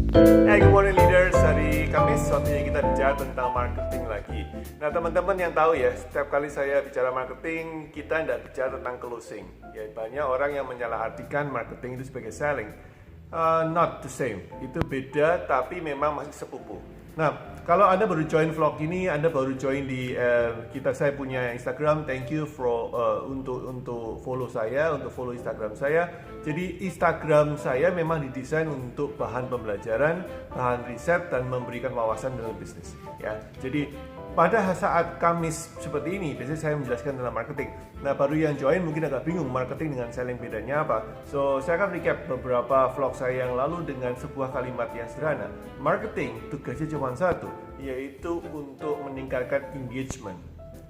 Hey, good morning leaders. Hari Kamis, waktunya kita bicara tentang marketing lagi. Nah, teman-teman yang tahu ya, setiap kali saya bicara marketing, kita tidak bicara tentang closing. Ya, banyak orang yang menyalahartikan marketing itu sebagai selling. Not the same. Itu beda, tapi memang masih sepupu. Nah, kalau Anda baru join vlog ini, Anda baru join di saya punya Instagram. Thank you for untuk follow saya, untuk follow Instagram saya. Jadi Instagram saya memang didesain untuk bahan pembelajaran, bahan riset dan memberikan wawasan dalam bisnis. Ya, jadi pada saat Kamis seperti ini, biasanya saya menjelaskan tentang marketing. Nah, baru yang join mungkin agak bingung marketing dengan selling bedanya apa. So, saya akan recap beberapa vlog saya yang lalu dengan sebuah kalimat yang sederhana. Marketing tugasnya cuma satu, yaitu untuk meningkatkan engagement.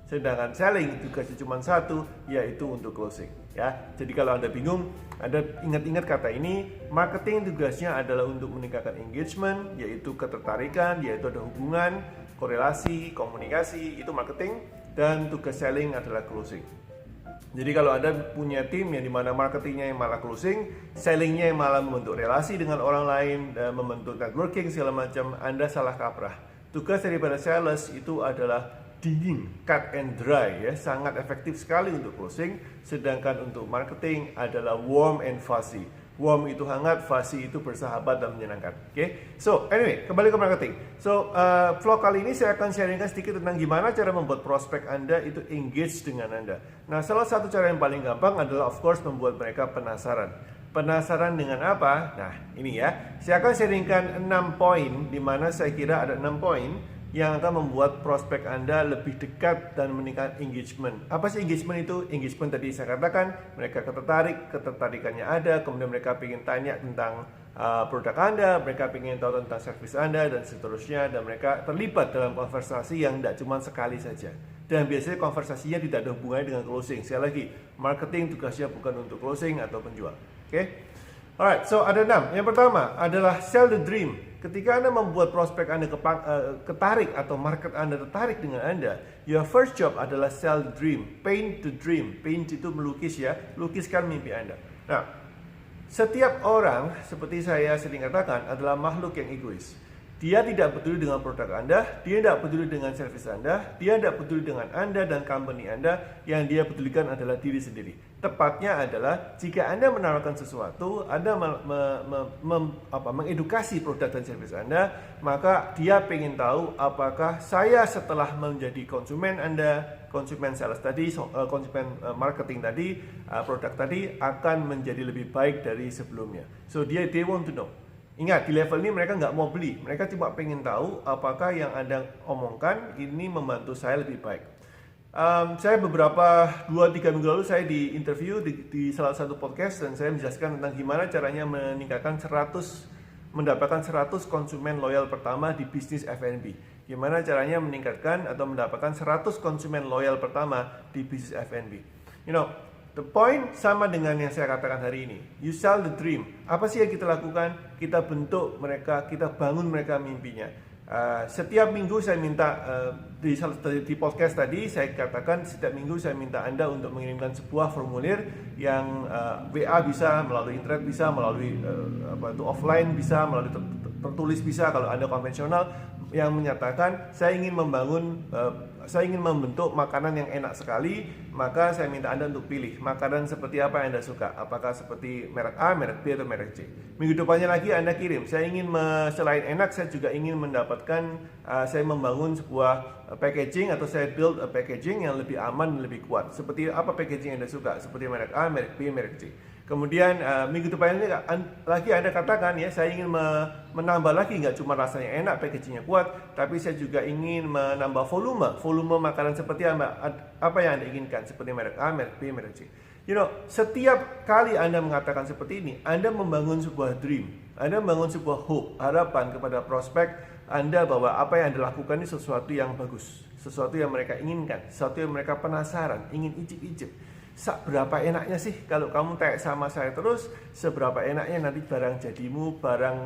Sedangkan selling tugasnya cuma satu, yaitu untuk closing. Ya, jadi kalau Anda bingung, Anda ingat-ingat kata ini. Marketing tugasnya adalah untuk meningkatkan engagement, yaitu ketertarikan, yaitu ada hubungan, korelasi, komunikasi, itu marketing. Dan tugas selling adalah closing. Jadi kalau Anda punya tim yang dimana marketingnya yang malah closing, sellingnya yang malah membentuk relasi dengan orang lain, membentuk networking segala macam, Anda salah kaprah. Tugas daripada sales itu adalah dingin, cut and dry, ya, sangat efektif sekali untuk closing. Sedangkan untuk marketing adalah warm and fuzzy. Warm itu hangat, fuzzy itu bersahabat dan menyenangkan. Oke, so anyway, kembali ke marketing. So vlog kali ini saya akan sharingkan sedikit tentang gimana cara membuat prospek Anda itu engage dengan Anda. Nah, salah satu cara yang paling gampang adalah of course membuat mereka penasaran. Penasaran dengan apa? Nah, ini ya. Saya akan sharingkan 6 poin, di mana saya kira ada 6 poin yang akan membuat prospek Anda lebih dekat dan meningkatkan engagement. Apa sih engagement itu? Engagement tadi saya katakan, mereka ketertarikannya ada, kemudian mereka ingin tanya tentang produk Anda, mereka ingin tahu tentang servis Anda, dan seterusnya, dan mereka terlibat dalam konversasi yang tidak cuma sekali saja. Dan biasanya konversasinya tidak ada hubungannya dengan closing. Sekali lagi, marketing tugasnya bukan untuk closing atau penjual. Oke? Alright, so ada 6. Yang pertama adalah sell the dream. Ketika Anda membuat prospek Anda ketarik atau market Anda tertarik dengan Anda, your first job adalah sell the dream, paint the dream. Paint itu melukis ya, lukiskan mimpi Anda. Nah, setiap orang seperti saya sering katakan adalah makhluk yang egois. Dia tidak peduli dengan produk Anda, dia tidak peduli dengan servis Anda, dia tidak peduli dengan Anda dan company Anda. Yang dia pedulikan adalah diri sendiri. Tepatnya adalah jika Anda menawarkan sesuatu, Anda mengedukasi produk dan servis Anda, maka dia ingin tahu apakah saya setelah menjadi konsumen Anda, konsumen sales tadi, konsumen marketing tadi, produk tadi akan menjadi lebih baik dari sebelumnya. So they want to know. Ingat, di level ini mereka nggak mau beli. Mereka cuma pengen tahu apakah yang Anda omongkan ini membantu saya lebih baik. Saya beberapa 2-3 minggu lalu saya di interview di salah satu podcast, dan saya menjelaskan tentang gimana caranya mendapatkan 100 konsumen loyal pertama di bisnis F&B. Gimana caranya meningkatkan atau mendapatkan 100 konsumen loyal pertama di bisnis F&B. You know, the point sama dengan yang saya katakan hari ini. You sell the dream. Apa sih yang kita lakukan? Kita bentuk mereka, kita bangun mereka mimpinya. Setiap minggu saya minta di podcast tadi saya katakan setiap minggu saya minta Anda untuk mengirimkan sebuah formulir yang WA bisa, melalui internet bisa, melalui offline bisa, melalui tertulis bisa kalau Anda konvensional, yang menyatakan saya ingin membentuk makanan yang enak sekali. Maka saya minta Anda untuk pilih makanan seperti apa yang Anda suka. Apakah seperti merek A, merek B, atau merek C. Minggu depannya lagi Anda kirim, saya ingin selain enak, saya juga ingin mendapatkan, saya membangun sebuah packaging, atau saya build a packaging yang lebih aman, lebih kuat. Seperti apa packaging yang Anda suka? Seperti merek A, merek B, merek C. Kemudian minggu depannya lagi Anda katakan ya, saya ingin menambah lagi, nggak cuma rasanya enak, packagingnya kuat, tapi saya juga ingin menambah volume makanan seperti apa yang Anda inginkan, seperti merek A, merek B, merek C. You know, setiap kali Anda mengatakan seperti ini, Anda membangun sebuah dream, Anda membangun sebuah hope, harapan kepada prospek Anda bahwa apa yang Anda lakukan ini sesuatu yang bagus, sesuatu yang mereka inginkan, sesuatu yang mereka penasaran, ingin icip-icip. Seberapa enaknya sih kalau kamu tanya sama saya terus, seberapa enaknya nanti barang jadimu, barang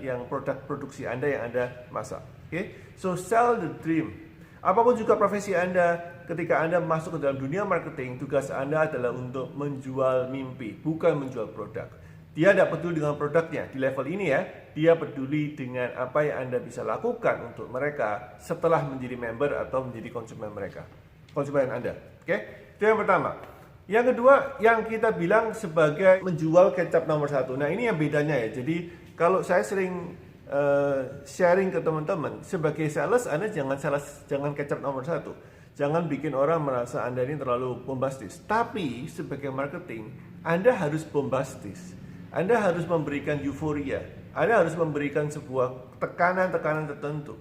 yang produk produksi Anda yang Anda masak. Okay? So sell the dream. Apapun juga profesi Anda, ketika Anda masuk ke dalam dunia marketing, tugas Anda adalah untuk menjual mimpi, bukan menjual produk. Dia tidak peduli dengan produknya di level ini ya. dia peduli dengan apa yang Anda bisa lakukan untuk mereka setelah menjadi member atau menjadi konsumen mereka, konsumen Anda. Oke, itu yang pertama. Yang kedua, yang kita bilang sebagai menjual kecap nomor 1. Nah, ini yang bedanya ya. Jadi kalau saya sering sharing ke teman-teman, sebagai sales Anda jangan kecap nomor 1. Jangan bikin orang merasa Anda ini terlalu bombastis. Tapi sebagai marketing, Anda harus bombastis. Anda harus memberikan euforia. Anda harus memberikan sebuah tekanan-tekanan tertentu.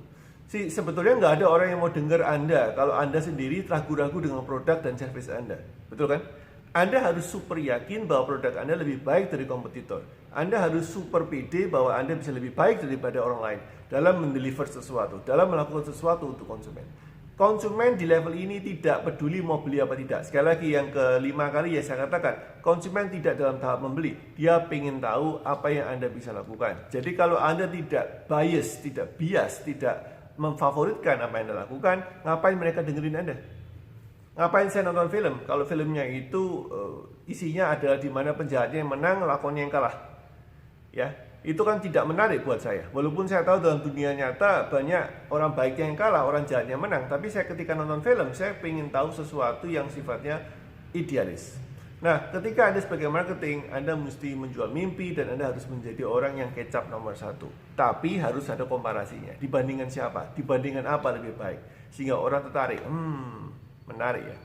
Sebetulnya nggak ada orang yang mau dengar Anda kalau Anda sendiri ragu-ragu dengan produk dan service Anda. Betul kan? Anda harus super yakin bahwa produk Anda lebih baik dari kompetitor. Anda harus super pede bahwa Anda bisa lebih baik daripada orang lain dalam mendeliver sesuatu, dalam melakukan sesuatu untuk konsumen. Konsumen di level ini tidak peduli mau beli apa tidak. Sekali lagi yang kelima kali ya saya katakan, konsumen tidak dalam tahap membeli. Dia ingin tahu apa yang Anda bisa lakukan. Jadi kalau Anda tidak bias, tidak memfavoritkan apa yang Anda lakukan, ngapain mereka dengerin Anda? Ngapain saya nonton film? Kalau filmnya itu isinya adalah di mana penjahatnya yang menang, lakonnya yang kalah. Ya, itu kan tidak menarik buat saya. Walaupun saya tahu dalam dunia nyata banyak orang baiknya yang kalah, orang jahatnya menang. Tapi saya ketika nonton film, saya ingin tahu sesuatu yang sifatnya idealis. Nah, ketika Anda sebagai marketing, Anda mesti menjual mimpi dan Anda harus menjadi orang yang kecap nomor 1. Tapi harus ada komparasinya. Dibandingkan siapa? Dibandingkan apa lebih baik? Sehingga orang tertarik. Menarik ya.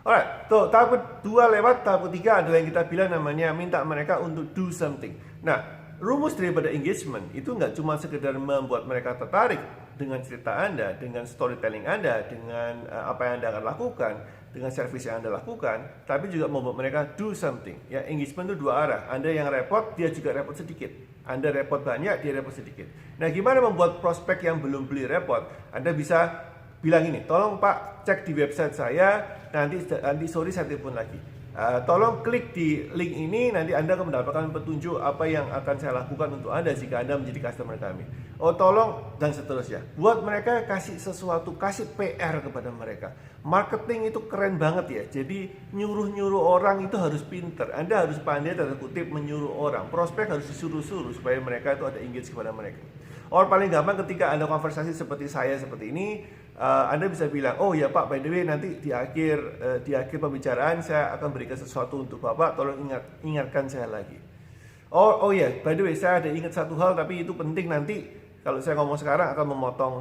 Alright, tuh tahap kedua lewat, tahap ketiga adalah yang kita bilang namanya minta mereka untuk do something. Nah, rumus daripada engagement itu nggak cuma sekedar membuat mereka tertarik dengan cerita Anda, dengan storytelling Anda, dengan apa yang Anda akan lakukan, dengan service yang Anda lakukan, tapi juga membuat mereka do something. Ya, engagement itu dua arah. Anda yang repot, dia juga repot sedikit. Anda repot banyak, dia repot sedikit. Nah, gimana membuat prospek yang belum beli repot? Anda bisa bilang ini, tolong Pak cek di website saya, nanti sore saya telepon lagi. Tolong klik di link ini, nanti Anda akan mendapatkan petunjuk apa yang akan saya lakukan untuk Anda jika Anda menjadi customer kami. Oh tolong, dan seterusnya. Buat mereka kasih sesuatu, kasih PR kepada mereka. Marketing itu keren banget ya. Jadi nyuruh-nyuruh orang itu harus pinter. Anda harus pandai tanda kutip menyuruh orang. Prospek harus disuruh-suruh supaya mereka itu ada engage kepada mereka. Or paling gampang ketika Anda konversasi seperti saya seperti ini, Anda bisa bilang, oh ya Pak, by the way nanti di akhir pembicaraan saya akan berikan sesuatu untuk Bapak, tolong ingatkan saya lagi. Oh ya, by the way saya ada ingat satu hal, tapi itu penting nanti kalau saya ngomong sekarang akan memotong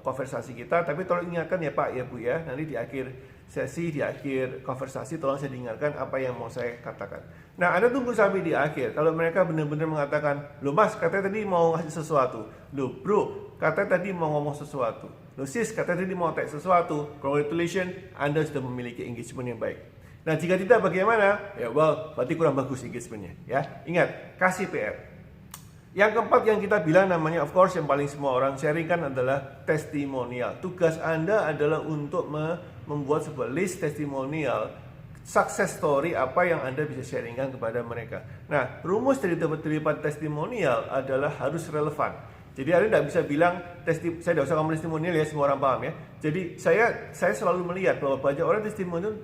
konversasi kita, tapi tolong ingatkan ya Pak, ya Bu ya, nanti di akhir sesi, di akhir konversasi tolong saya diingatkan apa yang mau saya katakan. Nah, Anda tunggu sampai di akhir. Kalau mereka benar-benar mengatakan, loh Mas, katanya tadi mau ngasih sesuatu. Loh Bro, katanya tadi mau ngomong sesuatu. Loh Sis, katanya tadi mau tag sesuatu. Congratulations, Anda sudah memiliki engagement yang baik. Nah, jika tidak bagaimana? Ya, berarti kurang bagus engagementnya. Ya, ingat, kasih PR. Yang keempat yang kita bilang namanya, of course, yang paling semua orang sharingkan adalah testimonial. Tugas Anda adalah untuk membuat sebuah list testimonial, success story apa yang Anda bisa sharingkan kepada mereka. Nah, rumus dari daripada testimonial adalah harus relevan. Jadi Anda tidak bisa bilang, saya tidak usah ngomong testimonial ya, semua orang paham ya. Jadi saya selalu melihat bahwa banyak orang testimonial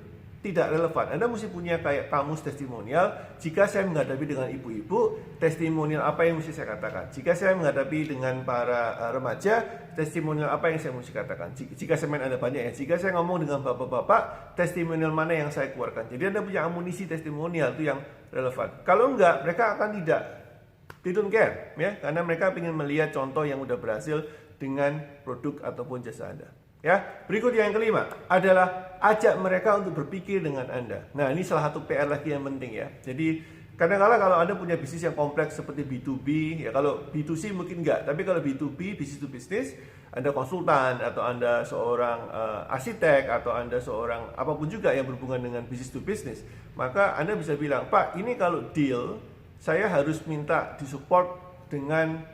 tidak relevan. Anda mesti punya kayak kamus testimonial. Jika saya menghadapi dengan ibu-ibu, testimonial apa yang mesti saya katakan? Jika saya menghadapi dengan para remaja, testimonial apa yang saya mesti katakan? Jika segmen Anda banyak ya. Jika saya ngomong dengan bapak-bapak, testimonial mana yang saya keluarkan? Jadi Anda punya amunisi testimonial itu yang relevan. Kalau enggak, mereka akan they don't care ya, karena mereka ingin melihat contoh yang udah berhasil dengan produk ataupun jasa Anda. Ya, berikut yang kelima adalah ajak mereka untuk berpikir dengan Anda. Nah, ini salah satu PR lagi yang penting ya. Jadi kadang-kadang kalau Anda punya bisnis yang kompleks seperti B2B, ya kalau B2C mungkin enggak, tapi kalau B2B, business to business, Anda konsultan atau Anda seorang arsitek atau Anda seorang apapun juga yang berhubungan dengan business to business, maka Anda bisa bilang, Pak, ini kalau deal, saya harus minta disupport dengan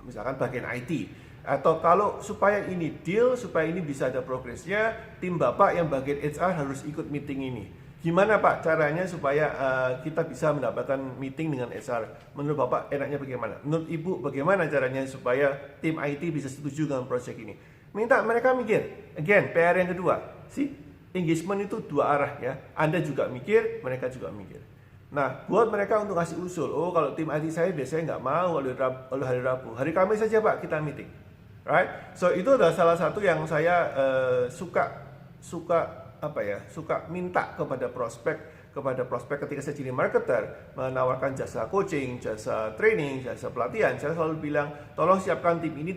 misalkan bagian IT. Atau kalau supaya ini deal, supaya ini bisa ada progresnya, tim Bapak yang bagian HR harus ikut meeting ini. Gimana Pak caranya supaya kita bisa mendapatkan meeting dengan HR? Menurut Bapak enaknya bagaimana? Menurut Ibu bagaimana caranya supaya tim IT bisa setuju dengan proyek ini? Minta mereka mikir. Again, PR yang kedua. Engagement itu dua arah ya. Anda juga mikir, mereka juga mikir. Nah, buat mereka untuk kasih usul, oh kalau tim IT saya biasanya nggak mau kalau hari Rabu, hari Kamis saja Pak kita meeting, right? So itu adalah salah satu yang saya suka minta kepada prospek ketika saya jadi marketer, menawarkan jasa coaching, jasa training, jasa pelatihan. Saya selalu bilang, tolong siapkan tim ini.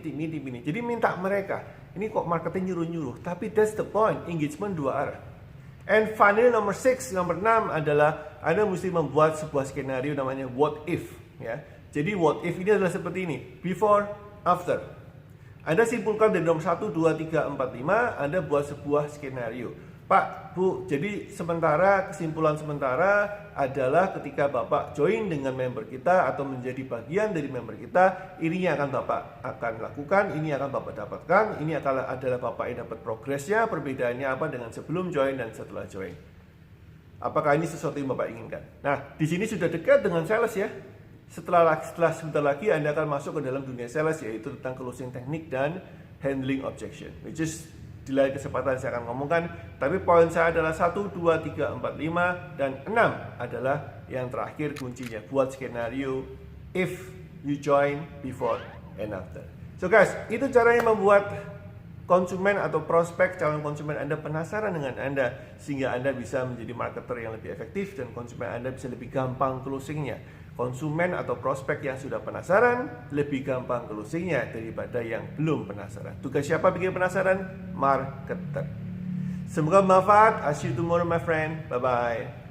Jadi minta mereka, ini kok marketing nyuruh-nyuruh, tapi that's the point, engagement dua arah. And finally nomor 6 adalah Anda mesti membuat sebuah skenario namanya what if, ya. Jadi what if ini adalah seperti ini, before, after. Anda simpulkan dari nomor 1, 2, 3, 4, 5, Anda buat sebuah skenario. Pak, Bu, jadi kesimpulan sementara adalah ketika Bapak join dengan member kita atau menjadi bagian dari member kita, ini yang akan Bapak akan lakukan, ini akan Bapak dapatkan, ini adalah Bapak yang dapat progresnya, perbedaannya apa dengan sebelum join dan setelah join. Apakah ini sesuatu yang Bapak inginkan? Nah, di sini sudah dekat dengan sales ya. Setelah sebentar lagi Anda akan masuk ke dalam dunia sales, yaitu tentang closing teknik dan handling objection, which is di lain kesempatan saya akan ngomongkan. Tapi poin saya adalah 1, 2, 3, 4, 5 dan 6 adalah yang terakhir kuncinya. Buat skenario if you join, before and after. So guys, itu caranya membuat konsumen atau prospek calon konsumen Anda penasaran dengan Anda, sehingga Anda bisa menjadi marketer yang lebih efektif dan konsumen Anda bisa lebih gampang closingnya. Konsumen atau prospek yang sudah penasaran lebih gampang closingnya daripada yang belum penasaran. Tugas siapa bikin penasaran? Marketer. Semoga bermanfaat. I see you tomorrow my friend. Bye bye.